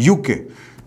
UK।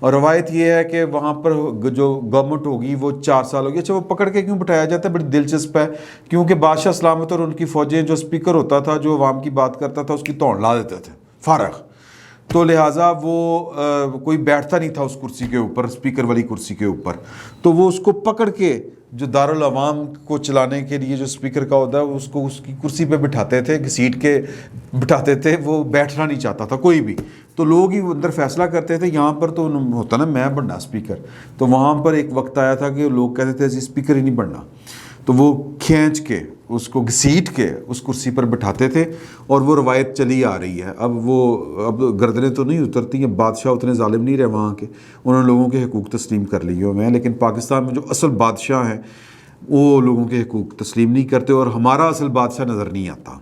اور روایت یہ ہے کہ وہاں پر جو گورنمنٹ ہوگی وہ 4 سال ہوگی. اچھا وہ پکڑ کے کیوں بٹھایا جاتا ہے؟ بڑی دلچسپ ہے. کیونکہ بادشاہ سلامت اور ان کی فوجیں جو اسپیکر ہوتا تھا جو عوام کی بات کرتا تھا اس کی توڑ لا دیتے تھے فارغ. تو لہٰذا وہ کوئی بیٹھتا نہیں تھا اس کرسی کے اوپر، اسپیکر والی کرسی کے اوپر. تو وہ اس کو پکڑ کے جو دارالعوام کو چلانے کے لیے جو اسپیکر کا ہوتا ہے اس کو اس کی کرسی پہ بٹھاتے تھے، گھسیٹ کے بٹھاتے تھے. وہ بیٹھنا نہیں چاہتا تھا کوئی بھی. تو لوگ ہی اندر فیصلہ کرتے تھے. یہاں پر تو ہوتا نا میں بننا اسپیکر. تو وہاں پر ایک وقت آیا تھا کہ لوگ کہتے تھے اسپیکر ہی نہیں بننا. تو وہ کھینچ کے اس کو گھسیٹ کے اس کرسی پر بٹھاتے تھے. اور وہ روایت چلی آ رہی ہے. اب گردنیں تو نہیں اترتی ہیں. بادشاہ اتنے ظالم نہیں رہے وہاں کے، انہوں نے لوگوں کے حقوق تسلیم کر لیے ہوئے ہیں. لیکن پاکستان میں جو اصل بادشاہ ہیں وہ لوگوں کے حقوق تسلیم نہیں کرتے اور ہمارا اصل بادشاہ نظر نہیں آتا.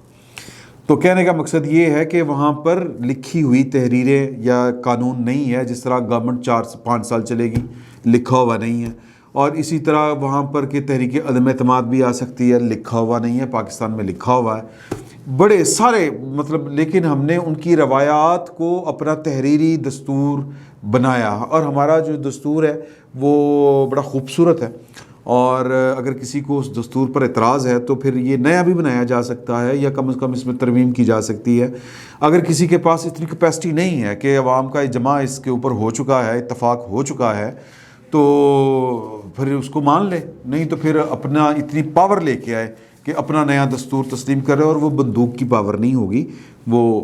تو کہنے کا مقصد یہ ہے کہ وہاں پر لکھی ہوئی تحریریں یا قانون نہیں ہے. جس طرح گورنمنٹ 4-5 سال چلے گی، لکھا ہوا نہیں ہے. اور اسی طرح وہاں پر کہ تحریک عدم اعتماد بھی آ سکتی ہے، لکھا ہوا نہیں ہے. پاکستان میں لکھا ہوا ہے بڑے سارے لیکن ہم نے ان کی روایات کو اپنا تحریری دستور بنایا. اور ہمارا جو دستور ہے وہ بڑا خوبصورت ہے. اور اگر کسی کو اس دستور پر اعتراض ہے تو پھر یہ نیا بھی بنایا جا سکتا ہے یا کم از کم اس میں ترمیم کی جا سکتی ہے. اگر کسی کے پاس اتنی کیپیسٹی نہیں ہے کہ عوام کا اجماع اس کے اوپر ہو چکا ہے، اتفاق ہو چکا ہے، تو پھر اس کو مان لے. نہیں تو پھر اپنا اتنی پاور لے کے آئے کہ اپنا نیا دستور تسلیم کرے. اور وہ بندوق کی پاور نہیں ہوگی، وہ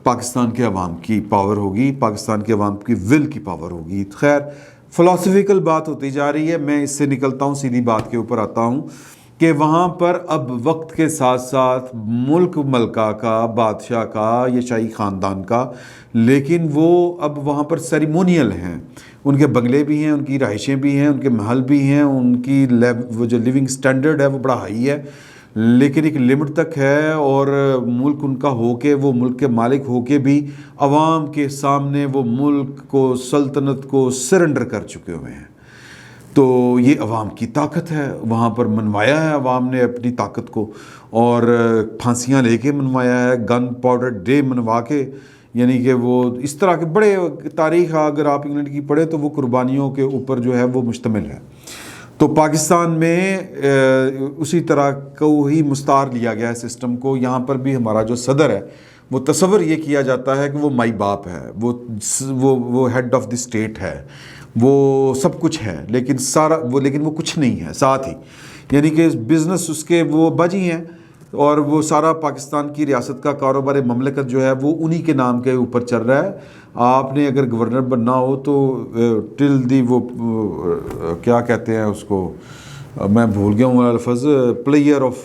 پاکستان کے عوام کی پاور ہوگی، پاکستان کے عوام کی ول کی پاور ہوگی. خیر فلاسفیکل بات ہوتی جا رہی ہے. میں اس سے نکلتا ہوں، سیدھی بات کے اوپر آتا ہوں کہ وہاں پر اب وقت کے ساتھ ساتھ ملک ملکہ کا، بادشاہ کا یا شاہی خاندان کا، لیکن وہ اب وہاں پر سیریمونیل ہیں. ان کے بنگلے بھی ہیں، ان کی رہائشیں بھی ہیں، ان کے محل بھی ہیں، ان کی وہ جو لیونگ سٹینڈرڈ ہے وہ بڑا ہائی ہے. لیکن ایک لمٹ تک ہے. اور ملک ان کا ہو کے، وہ ملک کے مالک ہو کے بھی عوام کے سامنے وہ ملک کو، سلطنت کو سرنڈر کر چکے ہوئے ہیں. تو یہ عوام کی طاقت ہے. وہاں پر منوایا ہے عوام نے اپنی طاقت کو، اور پھانسیاں لے کے منوایا ہے، گن پاؤڈر ڈے منوا کے. یعنی کہ وہ اس طرح کے بڑے تاریخ اگر آپ انگلینڈ کی پڑھیں تو وہ قربانیوں کے اوپر جو ہے وہ مشتمل ہے. تو پاکستان میں اسی طرح کو ہی مستعار لیا گیا ہے سسٹم کو. یہاں پر بھی ہمارا جو صدر ہے وہ تصور یہ کیا جاتا ہے کہ وہ مائی باپ ہے، وہ ہیڈ آف دی اسٹیٹ ہے، وہ سب کچھ ہے. لیکن وہ کچھ نہیں ہے ساتھ ہی. یعنی کہ بزنس اس کے وہ باجی ہیں، اور وہ سارا پاکستان کی ریاست کا کاروبار مملکت جو ہے وہ انہی کے نام کے اوپر چل رہا ہے. آپ نے اگر گورنر بننا ہو تو ٹل دی وہ کیا کہتے ہیں اس کو، میں بھول گیا ہوں لفظ، پلیئر آف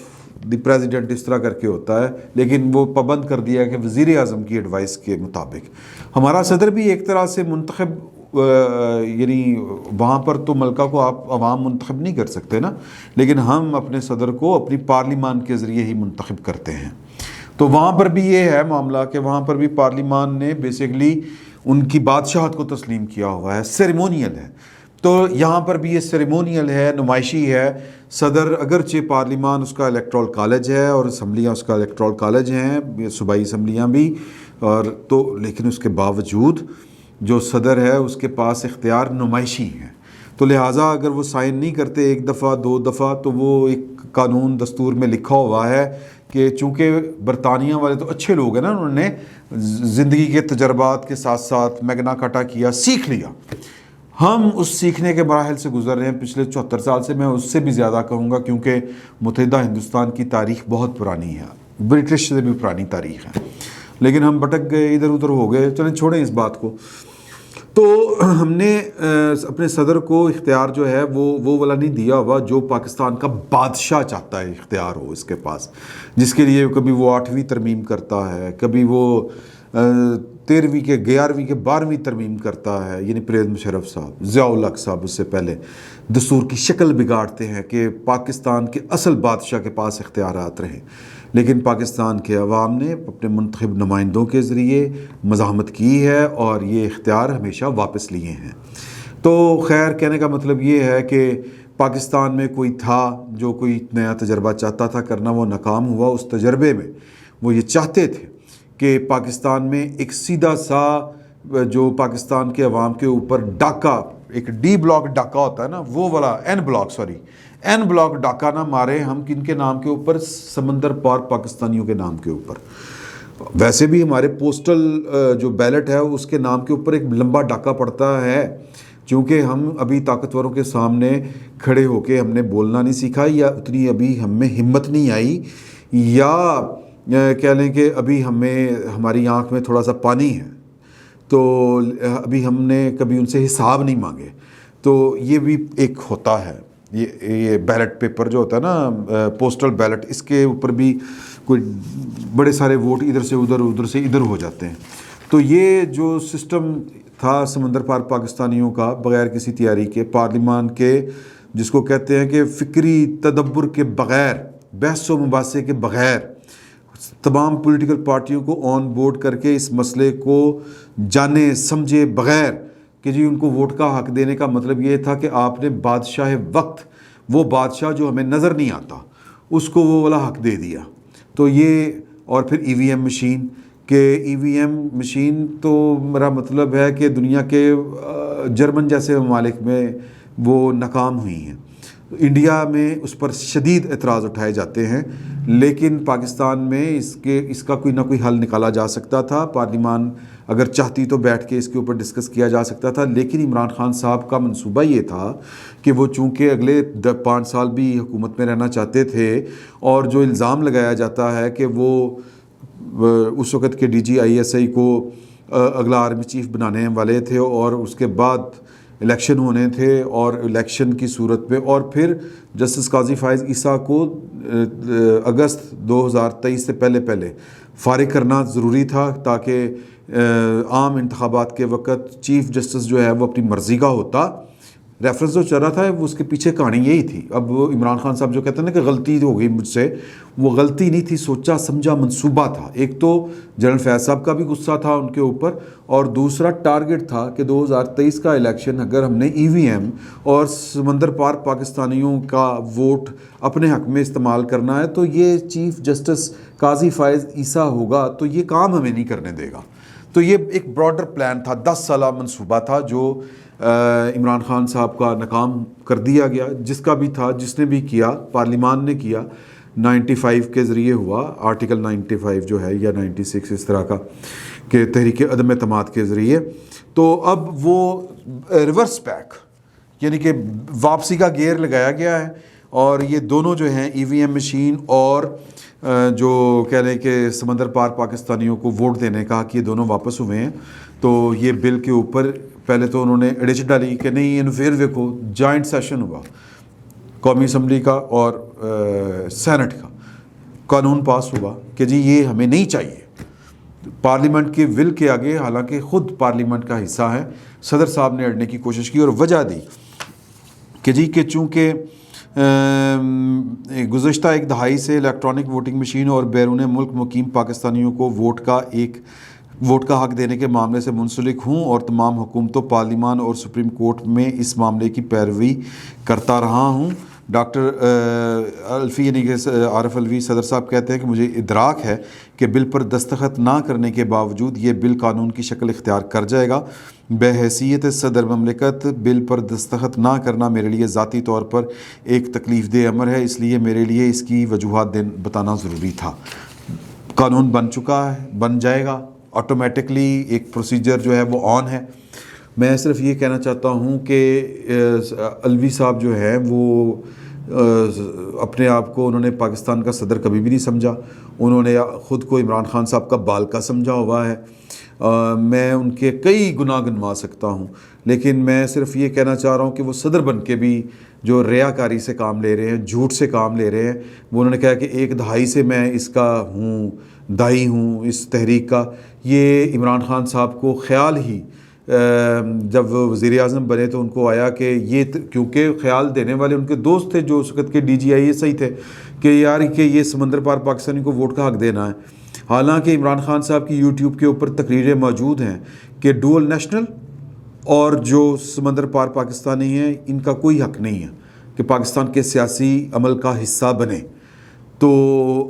دی پریزیڈنٹ اس طرح کر کے ہوتا ہے. لیکن وہ پابند کر دیا ہے کہ وزیر اعظم کی ایڈوائس کے مطابق. ہمارا صدر بھی ایک طرح سے منتخب، یعنی وہاں پر تو ملکہ کو آپ عوام منتخب نہیں کر سکتے نا، لیکن ہم اپنے صدر کو اپنی پارلیمان کے ذریعے ہی منتخب کرتے ہیں. تو وہاں پر بھی یہ ہے معاملہ کہ وہاں پر بھی پارلیمان نے بیسیکلی ان کی بادشاہت کو تسلیم کیا ہوا ہے، سیریمونیل ہے. تو یہاں پر بھی یہ سیریمونیل ہے، نمائشی ہے. صدر اگرچہ پارلیمان اس کا الیکٹرول کالج ہے اور اسمبلیاں اس کا الیکٹرول کالج ہیں، صوبائی اسمبلیاں بھی، اور تو لیکن اس کے باوجود جو صدر ہے اس کے پاس اختیار نمائشی ہیں. تو لہٰذا اگر وہ سائن نہیں کرتے 1 دفعہ 2 دفعہ تو وہ ایک قانون دستور میں لکھا ہوا ہے کہ چونکہ برطانیہ والے تو اچھے لوگ ہیں نا، انہوں نے زندگی کے تجربات کے ساتھ ساتھ میگنا کاٹا کیا، سیکھ لیا. ہم اس سیکھنے کے مراحل سے گزر رہے ہیں پچھلے 74 سال سے. میں اس سے بھی زیادہ کہوں گا کیونکہ متحدہ ہندوستان کی تاریخ بہت پرانی ہے، برٹش سے بھی پرانی تاریخ ہے. لیکن ہم بھٹک گئے، ادھر ادھر ہو گئے. چلیں چھوڑیں اس بات کو. تو ہم نے اپنے صدر کو اختیار جو ہے وہ والا نہیں دیا ہوا جو پاکستان کا بادشاہ چاہتا ہے اختیار ہو اس کے پاس، جس کے لیے کبھی وہ 8ویں ترمیم کرتا ہے، کبھی وہ 13ویں کے 11ویں کے 12ویں ترمیم کرتا ہے. یعنی پرویز مشرف صاحب، ضیاء الحق صاحب اس سے پہلے دستور کی شکل بگاڑتے ہیں کہ پاکستان کے اصل بادشاہ کے پاس اختیارات رہیں. لیکن پاکستان کے عوام نے اپنے منتخب نمائندوں کے ذریعے مزاحمت کی ہے اور یہ اختیار ہمیشہ واپس لیے ہیں. تو خیر کہنے کا مطلب یہ ہے کہ پاکستان میں کوئی تھا جو کوئی نیا تجربہ چاہتا تھا کرنا، وہ ناکام ہوا. اس تجربے میں وہ یہ چاہتے تھے کہ پاکستان میں ایک سیدھا سا جو پاکستان کے عوام کے اوپر ڈاکہ، ایک ڈی بلاک ڈاکہ ہوتا ہے نا، وہ والا این بلاک ڈاکہ نہ مارے ہم کن کے نام کے اوپر، سمندر پار پاکستانیوں کے نام کے اوپر۔ ویسے بھی ہمارے پوسٹل جو بیلٹ ہے اس کے نام کے اوپر ایک لمبا ڈاکہ پڑتا ہے، چونکہ ہم ابھی طاقتوروں کے سامنے کھڑے ہو کے ہم نے بولنا نہیں سیکھا، یا اتنی ابھی ہم میں ہمت نہیں آئی، یا کہہ لیں کہ ابھی ہماری آنکھ میں تھوڑا سا پانی ہے، تو ابھی ہم نے کبھی ان سے حساب نہیں مانگے۔ تو یہ بھی ایک ہوتا ہے، یہ بیلٹ پیپر جو ہوتا ہے نا، پوسٹل بیلٹ، اس کے اوپر بھی کوئی بڑے سارے ووٹ ادھر سے ادھر، ادھر سے ادھر ہو جاتے ہیں۔ تو یہ جو سسٹم تھا سمندر پار پاکستانیوں کا، بغیر کسی تیاری کے، پارلیمان کے، جس کو کہتے ہیں کہ فکری تدبر کے بغیر، بحث و مباحثے کے بغیر، تمام پولیٹیکل پارٹیوں کو آن بورڈ کر کے اس مسئلے کو جانے سمجھے بغیر کہ جی ان کو ووٹ کا حق دینے کا مطلب یہ تھا کہ آپ نے بادشاہ وقت، وہ بادشاہ جو ہمیں نظر نہیں آتا، اس کو وہ والا حق دے دیا۔ تو یہ، اور پھر ای وی ایم مشین، کہ ای وی ایم مشین تو میرا مطلب ہے کہ دنیا کے جرمن جیسے ممالک میں وہ ناکام ہوئی ہیں، انڈیا میں اس پر شدید اعتراض اٹھائے جاتے ہیں، لیکن پاکستان میں اس کا کوئی نہ کوئی حل نکالا جا سکتا تھا۔ پارلیمان اگر چاہتی تو بیٹھ کے اس کے اوپر ڈسکس کیا جا سکتا تھا، لیکن عمران خان صاحب کا منصوبہ یہ تھا کہ وہ چونکہ اگلے 5 سال بھی حکومت میں رہنا چاہتے تھے، اور جو الزام لگایا جاتا ہے کہ وہ اس وقت کے D G I S I کو اگلا آرمی چیف بنانے والے تھے، اور اس کے بعد الیکشن ہونے تھے، اور الیکشن کی صورت میں، اور پھر جسٹس قاضی فائز عیسیٰ کو اگست 2023 سے پہلے فارغ کرنا ضروری تھا، تاکہ عام انتخابات کے وقت چیف جسٹس جو ہے وہ اپنی مرضی کا ہوتا۔ ریفرنس جو چل رہا تھا وہ اس کے پیچھے کہانی یہی تھی۔ اب عمران خان صاحب جو کہتے ہیں نا کہ غلطی ہو گئی مجھ سے، وہ غلطی نہیں تھی، سوچا سمجھا منصوبہ تھا۔ ایک تو جنرل فیض صاحب کا بھی غصہ تھا ان کے اوپر، اور دوسرا ٹارگٹ تھا کہ 2023 کا الیکشن اگر ہم نے ای وی ایم اور سمندر پار پاکستانیوں کا ووٹ اپنے حق میں استعمال کرنا ہے تو یہ چیف جسٹس قاضی فائز عیسیٰ ہوگا تو یہ کام ہمیں نہیں کرنے دے گا۔ تو یہ ایک براڈر پلان تھا، 10 سالہ منصوبہ تھا، جو عمران خان صاحب کا ناکام کر دیا گیا۔ جس کا بھی تھا، جس نے بھی کیا، پارلیمان نے کیا، 95 کے ذریعے ہوا، آرٹیکل 95 جو ہے، یا 96 اس طرح کا، کہ تحریک عدم اعتماد کے ذریعے۔ تو اب وہ ریورس بیک، یعنی کہ واپسی کا گیئر لگایا گیا ہے، اور یہ دونوں جو ہیں ای وی ایم مشین اور جو کہہ لیں کہ سمندر پار پاکستانیوں کو ووٹ دینے کا کہ یہ دونوں واپس ہوئے ہیں۔ تو یہ بل کے اوپر پہلے تو انہوں نے ایڈیشن ڈالی کہ نہیں، انفیئر کو جوائنٹ سیشن ہوا قومی اسمبلی کا اور سینٹ کا، قانون پاس ہوا کہ جی یہ ہمیں نہیں چاہیے، پارلیمنٹ کے ول کے آگے، حالانکہ خود پارلیمنٹ کا حصہ ہے۔ صدر صاحب نے اڑنے کی کوشش کی اور وجہ دی کہ جی کہ چونکہ گزشتہ ایک دہائی سے الیکٹرانک ووٹنگ مشین اور بیرون ملک مقیم پاکستانیوں کو ووٹ کا حق دینے کے معاملے سے منسلک ہوں، اور تمام حکومتوں، پارلیمان اور سپریم کورٹ میں اس معاملے کی پیروی کرتا رہا ہوں۔ ڈاکٹر الفی یعنی کہ عارف الوی صدر صاحب کہتے ہیں کہ مجھے ادراک ہے کہ بل پر دستخط نہ کرنے کے باوجود یہ بل قانون کی شکل اختیار کر جائے گا۔ بحیثیت صدر مملکت بل پر دستخط نہ کرنا میرے لیے ذاتی طور پر ایک تکلیف دہ امر ہے، اس لیے میرے لیے اس کی وجوہات بتانا ضروری تھا۔ قانون بن چکا ہے، بن جائے گا آٹومیٹکلی، ایک پروسیجر جو ہے وہ آن ہے۔ میں صرف یہ کہنا چاہتا ہوں کہ الوی صاحب جو ہیں وہ اپنے آپ کو، انہوں نے پاکستان کا صدر کبھی بھی نہیں سمجھا، انہوں نے خود کو عمران خان صاحب کا بال کا سمجھا ہوا ہے۔ میں ان کے کئی گناہ گنوا سکتا ہوں، لیکن میں صرف یہ کہنا چاہ رہا ہوں کہ وہ صدر بن کے بھی جو ریاکاری سے کام لے رہے ہیں، جھوٹ سے کام لے رہے ہیں۔ وہ انہوں نے کہا کہ ایک دہائی سے میں اس کا ہوں، دائی ہوں اس تحریک کا۔ یہ عمران خان صاحب کو خیال ہی، جب وہ وزیر اعظم بنے تو ان کو آیا کہ یہ، کیونکہ خیال دینے والے ان کے دوست تھے جو اس وقت کے D G I S I تھے، کہ یار کہ یہ سمندر پار پاکستانی کو ووٹ کا حق دینا ہے۔ حالانکہ عمران خان صاحب کی یوٹیوب کے اوپر تقریریں موجود ہیں کہ ڈوئل نیشنل اور جو سمندر پار پاکستانی ہیں ان کا کوئی حق نہیں ہے کہ پاکستان کے سیاسی عمل کا حصہ بنے۔ تو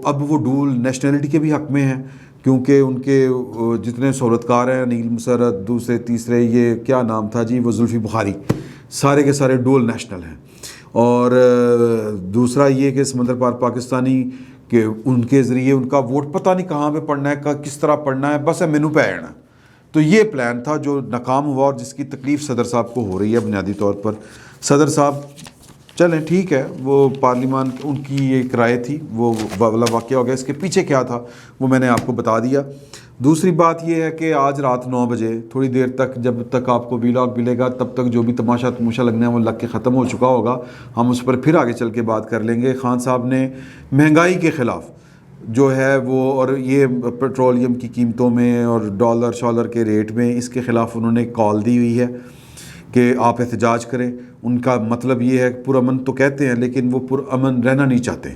اب وہ ڈوئل نیشنلٹی کے بھی حق میں ہیں۔ کیونکہ ان کے جتنے سہولتکار ہیں نیل مسرت دوسرے تیسرے یہ کیا نام تھا جی وہ زلفی بخاری سارے کے سارے ڈول نیشنل ہیں. اور دوسرا یہ کہ سمندر پار پاکستانی کہ ان کے ذریعے ان کا ووٹ پتہ نہیں کہاں پہ پڑنا ہے کس طرح پڑنا ہے بس ہے مینو پہ آنا. تو یہ پلان تھا جو ناکام ہوا اور جس کی تکلیف صدر صاحب کو ہو رہی ہے بنیادی طور پر. صدر صاحب چلیں ٹھیک ہے وہ پارلیمان ان کی ایک رائے تھی وہ والا واقعہ ہو گیا. اس کے پیچھے کیا تھا وہ میں نے آپ کو بتا دیا. دوسری بات یہ ہے کہ آج رات 9 بجے تھوڑی دیر تک جب تک آپ کو ویلاگ ملے گا تب تک جو بھی تماشا لگنا ہے وہ لگ کے ختم ہو چکا ہوگا. ہم اس پر پھر آگے چل کے بات کر لیں گے. خان صاحب نے مہنگائی کے خلاف جو ہے وہ اور یہ پیٹرولیم کی قیمتوں میں اور ڈالر شالر کے ریٹ میں اس کے خلاف انہوں نے کال دی ہوئی ہے کہ آپ احتجاج کریں. ان کا مطلب یہ ہے پرامن تو کہتے ہیں لیکن وہ پرامن رہنا نہیں چاہتے.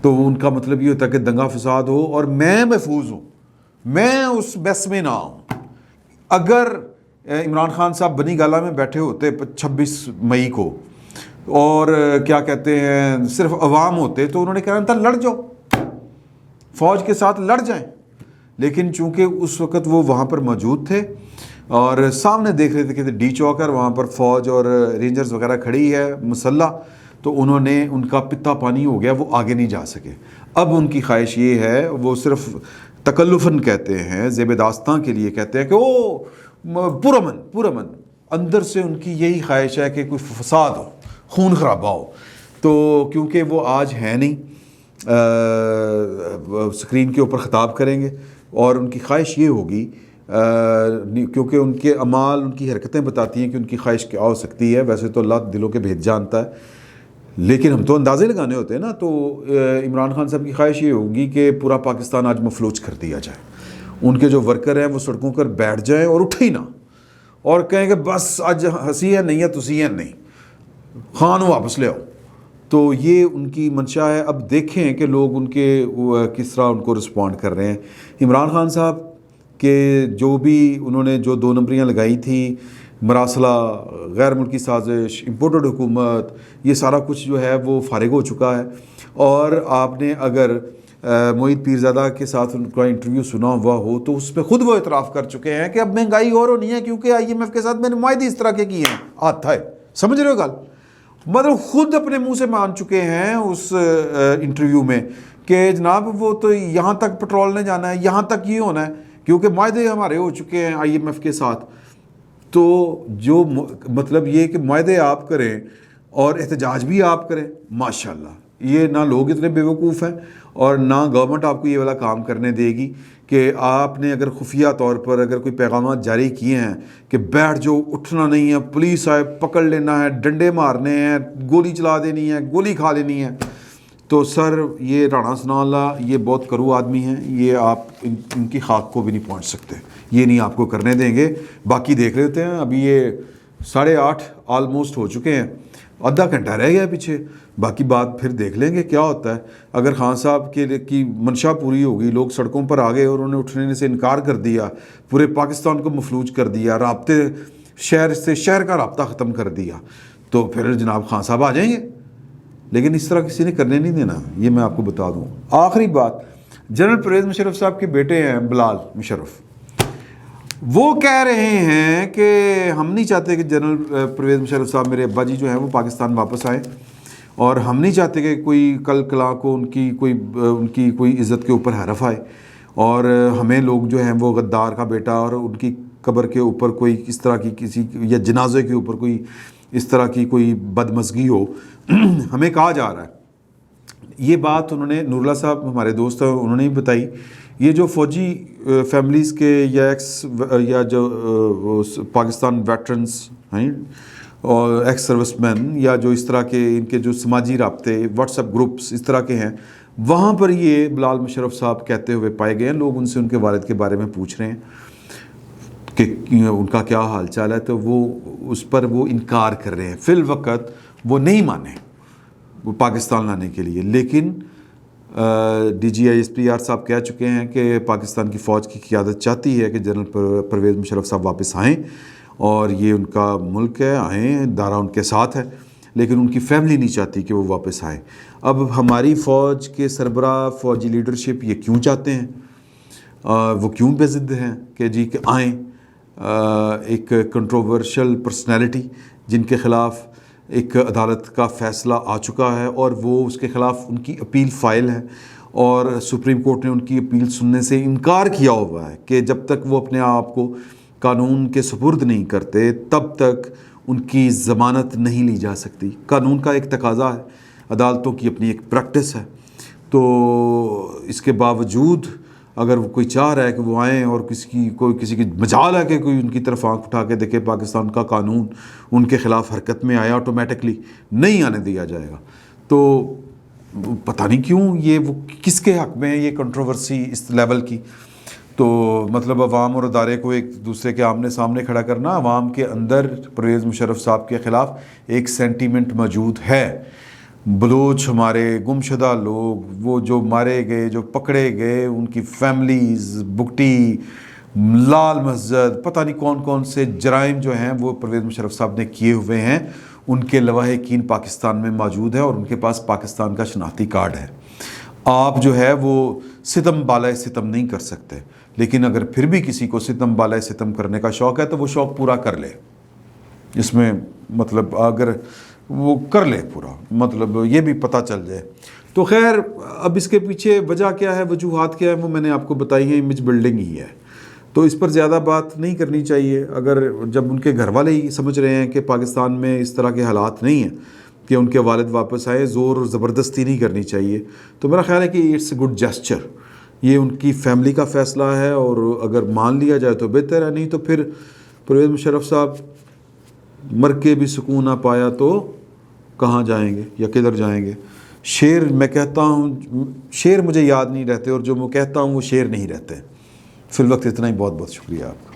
تو ان کا مطلب یہ ہوتا ہے کہ دنگا فساد ہو اور میں محفوظ ہوں میں اس بس میں نہ آؤں. اگر عمران خان صاحب بنی گالہ میں بیٹھے ہوتے 26 مئی کو اور کیا کہتے ہیں صرف عوام ہوتے تو انہوں نے کہنا تھا لڑ جاؤ فوج کے ساتھ لڑ جائیں. لیکن چونکہ اس وقت وہ وہاں پر موجود تھے اور سامنے دیکھ رہے تھے کہ ڈی چوک ہے وہاں پر فوج اور رینجرز وغیرہ کھڑی ہے مسلح تو انہوں نے ان کا پتا پانی ہو گیا وہ آگے نہیں جا سکے. اب ان کی خواہش یہ ہے وہ صرف تکلفاً کہتے ہیں زیب داستاں کے لیے کہتے ہیں کہ وہ پرامن اندر سے ان کی یہی خواہش ہے کہ کوئی فساد ہو خون خرابہ ہو. تو کیونکہ وہ آج ہے نہیں اسکرین کے اوپر خطاب کریں گے اور ان کی خواہش یہ ہوگی کیونکہ ان کے اعمال ان کی حرکتیں بتاتی ہیں کہ ان کی خواہش کیا ہو سکتی ہے. ویسے تو اللہ دلوں کے بھید جانتا ہے لیکن ہم تو اندازے لگانے ہوتے ہیں نا. تو عمران خان صاحب کی خواہش یہ ہوگی کہ پورا پاکستان آج مفلوج کر دیا جائے. ان کے جو ورکر ہیں وہ سڑکوں پر بیٹھ جائیں اور اٹھے ہی نہ اور کہیں کہ بس آج ہنسی ہے نہیں ہے تسی ہے نہیں خان واپس لے آؤ. تو یہ ان کی منشا ہے. اب دیکھیں کہ لوگ ان کے کس طرح ان کو رسپونڈ کر رہے ہیں. عمران خان صاحب کہ جو بھی انہوں نے جو 2 نمبریاں لگائی تھیں مراسلہ غیر ملکی سازش امپورٹڈ حکومت یہ سارا کچھ جو ہے وہ فارغ ہو چکا ہے. اور آپ نے اگر معید پیرزادہ کے ساتھ ان کا انٹرویو سنا ہوا ہو تو اس پہ خود وہ اعتراف کر چکے ہیں کہ اب مہنگائی اور ہونی ہے کیونکہ IMF کے ساتھ میں نے معاہدے اس طرح کے کیے ہیں. ہاتھ ہے سمجھ رہے ہو گل مطلب خود اپنے منہ سے مان چکے ہیں اس انٹرویو میں کہ جناب وہ تو یہاں تک پیٹرول نے جانا ہے یہاں تک یہ ہونا ہے کیونکہ معاہدے ہمارے ہو چکے ہیں IMF کے ساتھ. تو جو مطلب یہ کہ معاہدے آپ کریں اور احتجاج بھی آپ کریں ماشاءاللہ. یہ نہ لوگ اتنے بیوقوف ہیں اور نہ گورنمنٹ آپ کو یہ والا کام کرنے دے گی کہ آپ نے اگر خفیہ طور پر اگر کوئی پیغامات جاری کیے ہیں کہ بیٹھ جو اٹھنا نہیں ہے پولیس آئے پکڑ لینا ہے ڈنڈے مارنے ہیں گولی چلا دینی ہے گولی کھا لینی ہے تو سر یہ رانا ثناء اللہ یہ بہت کرو آدمی ہیں. یہ آپ ان کی خاک کو بھی نہیں پہنچ سکتے. یہ نہیں آپ کو کرنے دیں گے. باقی دیکھ رہے ہوتے ہیں ابھی یہ 8:30 آلموسٹ ہو چکے ہیں آدھا گھنٹہ رہ گیا پیچھے. باقی بات پھر دیکھ لیں گے کیا ہوتا ہے. اگر خان صاحب کی منشا پوری ہوگی لوگ سڑکوں پر آ گئے اور انہوں نے اٹھنے سے انکار کر دیا پورے پاکستان کو مفلوج کر دیا رابطے شہر سے شہر کا رابطہ ختم کر دیا تو پھر جناب خان صاحب آ جائیں گے. لیکن اس طرح کسی نے کرنے نہیں دینا یہ میں آپ کو بتا دوں. آخری بات جنرل پرویز مشرف صاحب کے بیٹے ہیں بلال مشرف وہ کہہ رہے ہیں کہ ہم نہیں چاہتے کہ جنرل پرویز مشرف صاحب میرے ابا جی جو ہیں وہ پاکستان واپس آئیں اور ہم نہیں چاہتے کہ کوئی کل کلا کو ان کی کوئی عزت کے اوپر حرف آئے اور ہمیں لوگ جو ہیں وہ غدار کا بیٹا اور ان کی قبر کے اوپر کوئی اس طرح کی کسی یا جنازے کے اوپر کوئی اس طرح کی کوئی بدمزگی ہو ہمیں کہا جا رہا ہے. یہ بات انہوں نے نور اللہ صاحب ہمارے دوست ہیں انہوں نے بھی بتائی. یہ جو فوجی فیملیز کے یا جو پاکستان ویٹرنز ہیں اور ایکس سروس مین یا جو اس طرح کے ان کے جو سماجی رابطے واٹس ایپ گروپس اس طرح کے ہیں وہاں پر یہ بلال مشرف صاحب کہتے ہوئے پائے گئے ہیں. لوگ ان سے ان کے والد کے بارے میں پوچھ رہے ہیں کہ ان کا کیا حال چال ہے تو وہ اس پر وہ انکار کر رہے ہیں. فی الوقت وہ نہیں مانے وہ پاکستان لانے کے لیے. لیکن DGI صاحب کہہ چکے ہیں کہ پاکستان کی فوج کی قیادت چاہتی ہے کہ جنرل پرویز مشرف صاحب واپس آئیں اور یہ ان کا ملک ہے آئیں دارا ان کے ساتھ ہے لیکن ان کی فیملی نہیں چاہتی کہ وہ واپس آئیں. اب ہماری فوج کے سربراہ فوجی لیڈرشپ یہ کیوں چاہتے ہیں وہ کیوں بے ضد ہیں کہ جی کہ آئیں ایک کنٹروورشل پرسنالٹی جن کے خلاف ایک عدالت کا فیصلہ آ چکا ہے اور وہ اس کے خلاف ان کی اپیل فائل ہے، اور سپریم کورٹ نے ان کی اپیل سننے سے انکار کیا ہوا ہے کہ جب تک وہ اپنے آپ کو قانون کے سپرد نہیں کرتے تب تک ان کی ضمانت نہیں لی جا سکتی۔ قانون کا ایک تقاضا ہے، عدالتوں کی اپنی ایک پریکٹس ہے، تو اس کے باوجود اگر وہ کوئی چاہ رہا ہے کہ وہ آئیں اور کسی کی مجال ہے کہ کوئی ان کی طرف آنکھ اٹھا کے دیکھے، پاکستان کا قانون ان کے خلاف حرکت میں آیا، آٹومیٹکلی نہیں آنے دیا جائے گا۔ تو پتہ نہیں کیوں یہ وہ کس کے حق میں ہے یہ کنٹروورسی اس لیول کی۔ تو مطلب عوام اور ادارے کو ایک دوسرے کے آمنے سامنے کھڑا کرنا، عوام کے اندر پرویز مشرف صاحب کے خلاف ایک سینٹیمنٹ موجود ہے۔ بلوچ ہمارے گمشدہ لوگ، وہ جو مارے گئے، جو پکڑے گئے، ان کی فیملیز، بگٹی، لال مسجد، پتہ نہیں کون کون سے جرائم جو ہیں وہ پرویز مشرف صاحب نے کیے ہوئے ہیں، ان کے لواحقین پاکستان میں موجود ہیں اور ان کے پاس پاکستان کا شناختی کارڈ ہے۔ آپ جو ہے وہ ستم بالائے ستم نہیں کر سکتے، لیکن اگر پھر بھی کسی کو ستم بالائے ستم کرنے کا شوق ہے تو وہ شوق پورا کر لے، اس میں مطلب اگر وہ کر لے پورا، مطلب یہ بھی پتہ چل جائے۔ تو خیر اب اس کے پیچھے وجہ کیا ہے، وجوہات کیا ہے، وہ میں نے آپ کو بتائی ہیں، امیج بلڈنگ ہی ہے، تو اس پر زیادہ بات نہیں کرنی چاہیے۔ اگر جب ان کے گھر والے ہی سمجھ رہے ہیں کہ پاکستان میں اس طرح کے حالات نہیں ہیں کہ ان کے والد واپس آئے، زور اور زبردستی نہیں کرنی چاہیے، تو میرا خیال ہے کہ اٹس اے گڈ جیسچر، یہ ان کی فیملی کا فیصلہ ہے، اور اگر مان لیا جائے تو بہتر ہے، نہیں تو پھر پرویز مشرف صاحب مر کے بھی سکون نہ پایا تو کہاں جائیں گے یا کدھر جائیں گے۔ شعر میں کہتا ہوں، شعر مجھے یاد نہیں رہتے، اور جو میں کہتا ہوں وہ شعر نہیں رہتے۔ فی الوقت اتنا ہی، بہت بہت شکریہ آپ کا۔